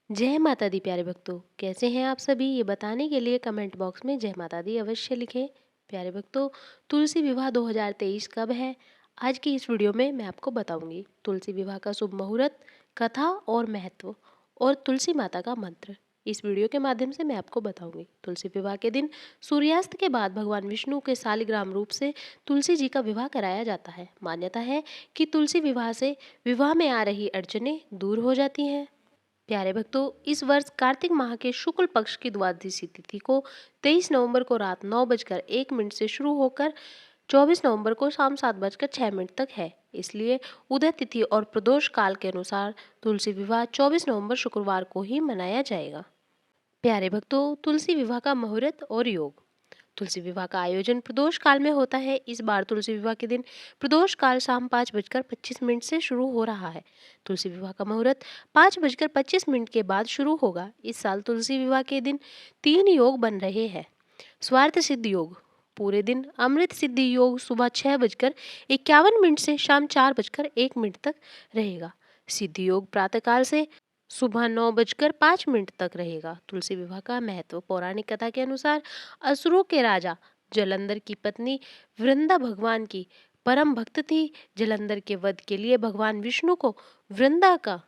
जय माता दी प्यारे भक्तों, कैसे हैं आप सभी? ये बताने के लिए कमेंट बॉक्स में जय माता दी अवश्य लिखें। प्यारे भक्तों, तुलसी विवाह 2023 कब है? आज की इस वीडियो में मैं आपको बताऊंगी तुलसी विवाह का शुभ मुहूर्त, कथा और महत्व और तुलसी माता का मंत्र। इस वीडियो के माध्यम से मैं आपको बताऊंगी तुलसी विवाह के दिन सूर्यास्त के बाद भगवान विष्णु के शालिग्राम रूप से तुलसी जी का विवाह कराया जाता है। मान्यता है कि तुलसी विवाह से विवाह में आ रही अड़चनें दूर हो जाती हैं। प्यारे भक्तों, इस वर्ष कार्तिक माह के शुक्ल पक्ष की द्वादशी तिथि को 23 नवंबर को रात 9:01 से शुरू होकर 24 नवंबर को शाम 7:06 तक है। इसलिए उदय तिथि और प्रदोष काल के अनुसार तुलसी विवाह 24 नवंबर शुक्रवार को ही मनाया जाएगा। प्यारे भक्तों, तुलसी विवाह का मुहूर्त और योग। तुलसी विवाह का आयोजन प्रदोष काल में होता है। इस बार तुलसी विवाह के दिन प्रदोष काल शाम 5:25 से शुरू हो रहा है। तुलसी विवाह का मुहूर्त 5:25 के बाद शुरू होगा। इस साल तुलसी विवाह के दिन 3 योग बन रहे हैं। स्वार्थ सिद्ध योग पूरे दिन, अमृत सिद्धि योग सुबह 6:51 से शाम 4:01 तक रहेगा। सिद्धि योग प्रातःकाल से सुबह 9:05 तक रहेगा। तुलसी विवाह का महत्व पौराणिक कथा के अनुसार असुरों के राजा जलंधर की पत्नी वृंदा भगवान की परम भक्त थी। जलंधर के वध के लिए भगवान विष्णु को वृंदा का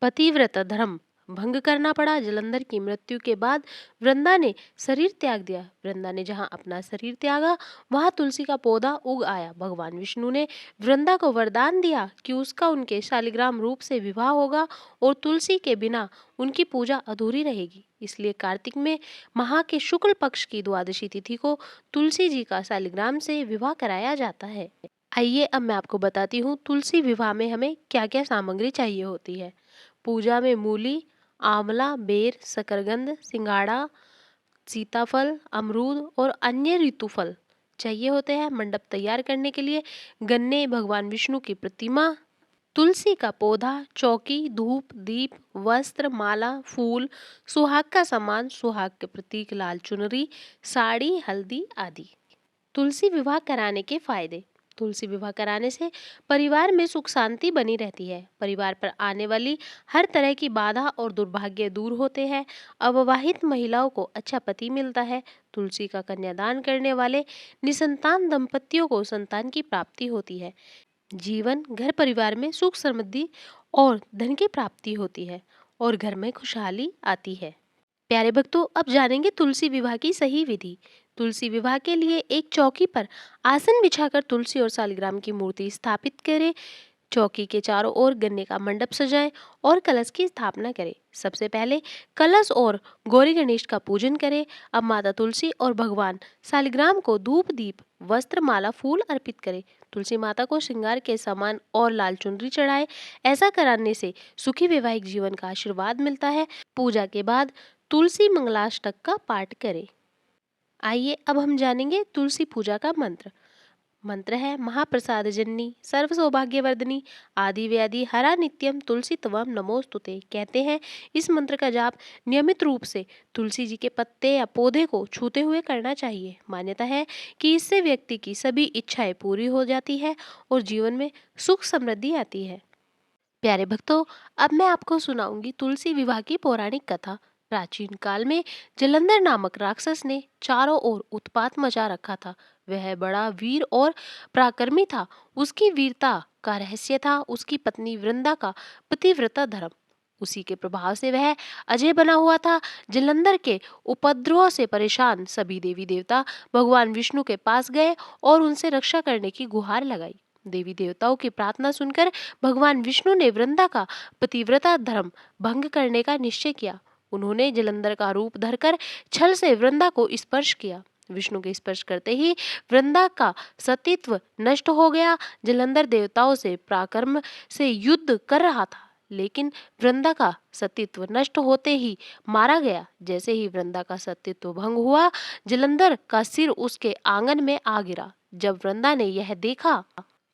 पतिव्रता धर्म भंग करना पड़ा। जलंधर की मृत्यु के बाद वृंदा ने शरीर त्याग दिया। वृंदा ने जहां अपना शरीर त्यागा वहां तुलसी का पौधा उग आया। भगवान विष्णु ने वृंदा को वरदान दिया कि उसका उनके शालिग्राम रूप से विवाह होगा और तुलसी के बिना उनकी पूजा अधूरी रहेगी। इसलिए कार्तिक में माह के शुक्ल पक्ष की द्वादशी तिथि को तुलसी जी का शालिग्राम से विवाह कराया जाता है। आइए अब मैं आपको बताती हूँ तुलसी विवाह में हमें क्या क्या सामग्री चाहिए होती है। पूजा में मूली, आंवला, बेर, शकरकंद, सिंगाड़ा, सीताफल, अमरूद और अन्य ऋतु फल चाहिए होते हैं। मंडप तैयार करने के लिए गन्ने, भगवान विष्णु की प्रतिमा, तुलसी का पौधा, चौकी, धूप, दीप, वस्त्र, माला, फूल, सुहाग का सामान, सुहाग के प्रतीक लाल चुनरी, साड़ी, हल्दी आदि। तुलसी विवाह कराने के फायदे। तुलसी विवाह कराने से परिवार में सुख शांति बनी रहती है। परिवार पर आने वाली हर तरह की बाधा और दुर्भाग्य दूर होते हैं। अविवाहित महिलाओं को अच्छा पति मिलता है। तुलसी का कन्यादान करने वाले निसंतान दंपतियों को संतान की प्राप्ति होती है। जीवन घर परिवार में सुख समृद्धि और धन की प्राप्ति होती है और घर में खुशहाली आती है। प्यारे भक्तों, अब जानेंगे तुलसी विवाह की सही विधि। तुलसी विवाह के लिए एक चौकी पर आसन बिछाकर तुलसी और शालिग्राम की मूर्ति स्थापित करें। चौकी के चारों ओर गन्ने का मंडप सजाएं और कलश की स्थापना करें। सबसे पहले कलश और गौरी गणेश का पूजन करें। अब माता तुलसी और भगवान शालिग्राम को धूप, दीप, वस्त्र, माला, फूल अर्पित करें। तुलसी माता को श्रृंगार के सामान और लाल चुनरी चढ़ाएं। ऐसा कराने से सुखी वैवाहिक जीवन का आशीर्वाद मिलता है। पूजा के बाद तुलसी मंगलाष्टक का पाठ करें। आइए अब हम जानेंगे तुलसी पूजा का मंत्र। मंत्र है महाप्रसाद जननी सर्व सौभाग्यवर्धनी आदि व्याधि हरा नित्यम तुलसी तवम नमोस्तुते। कहते हैं इस मंत्र का जाप नियमित रूप से तुलसी जी के पत्ते या पौधे को छूते हुए करना चाहिए। मान्यता है कि इससे व्यक्ति की सभी इच्छाएं पूरी हो जाती है और जीवन में सुख समृद्धि आती है। प्यारे भक्तों, अब मैं आपको सुनाऊंगी तुलसी विवाह की पौराणिक कथा। प्राचीन काल में जलंधर नामक राक्षस ने चारों ओर उत्पात मचा रखा था। वह बड़ा वीर और पराक्रमी था। उसकी वीरता का रहस्य था उसकी पत्नी वृंदा का पतिव्रता धर्म। उसी के प्रभाव से वह अजय बना हुआ था। जलंधर के उपद्रव से परेशान सभी देवी देवता भगवान विष्णु के पास गए और उनसे रक्षा करने की गुहार लगाई। देवी देवताओं की प्रार्थना सुनकर भगवान विष्णु ने वृंदा का पतिव्रता धर्म भंग करने का निश्चय किया। उन्होंने जलंधर का रूप धरकर छल से वृंदा को स्पर्श किया। विष्णु के स्पर्श करते ही वृंदा का सतीत्व नष्ट हो गया। जलंधर देवताओं से पराक्रम से युद्ध कर रहा था, लेकिन वृंदा का सतीत्व नष्ट होते ही मारा गया। जैसे ही वृंदा का सतीत्व भंग हुआ, जलंधर का सिर उसके आंगन में आ गिरा। जब वृंदा ने यह देखा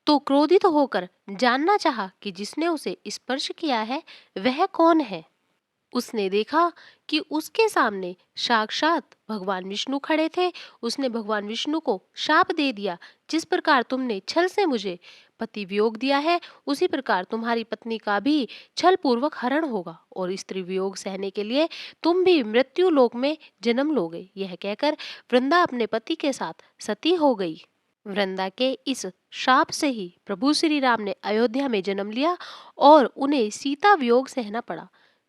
तो क्रोधित होकर जानना चाहा कि जिसने उसे स्पर्श किया है वह कौन है। उसने देखा कि उसके सामने साक्षात भगवान विष्णु खड़े थे। उसने भगवान विष्णु को शाप दे दिया, जिस प्रकार तुमने छल से मुझे पति वियोग दिया है, उसी प्रकार तुम्हारी पत्नी का भी छल पूर्वक हरण होगा और स्त्री वियोग सहने के लिए तुम भी मृत्यु लोक में जन्म लोगे। यह कहकर वृंदा अपने पति के साथ सती हो गई। वृंदा के इस शाप से ही प्रभु श्री राम ने अयोध्या में जन्म लिया और उन्हें सीता वियोग सहना पड़ा।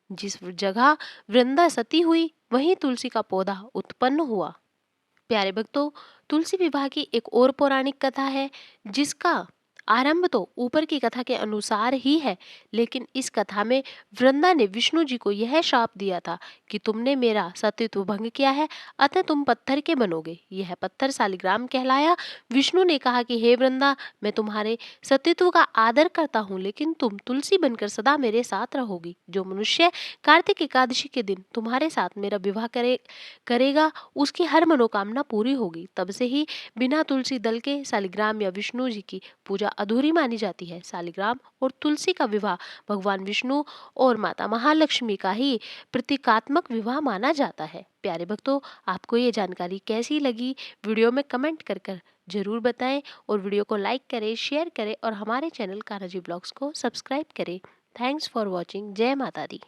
जिस जगह वृंदा सती हुई वहीं तुलसी का पौधा उत्पन्न हुआ। प्यारे भक्तों, तुलसी विवाह की एक और पौराणिक कथा है जिसका आरंभ तो ऊपर की कथा के अनुसार ही है, लेकिन इस कथा में वृंदा ने विष्णु जी को यह शाप दिया था कि तुमने मेरा सतीत्व भंग किया है, अतः तुम पत्थर के बनोगे। यह पत्थर शालिग्राम कहलाया। विष्णु ने कहा कि हे वृंदा, मैं तुम्हारे सतीत्व का आदर करता हूँ, लेकिन तुम तुलसी बनकर सदा मेरे साथ रहोगी। जो मनुष्य कार्तिक एकादशी के दिन तुम्हारे साथ मेरा विवाह करेगा उसकी हर मनोकामना पूरी होगी। तब से ही बिना तुलसी दल के शालिग्राम या विष्णु जी की पूजा अधूरी मानी जाती है। शालिग्राम और तुलसी का विवाह भगवान विष्णु और माता महालक्ष्मी का ही प्रतीकात्मक विवाह माना जाता है। प्यारे भक्तों, आपको ये जानकारी कैसी लगी? वीडियो में कमेंट कर जरूर बताएं और वीडियो को लाइक करें, शेयर करें और हमारे चैनल कान्हा जी ब्लॉग्स को सब्सक्राइब करें। Thanks for watching. जय माता दी।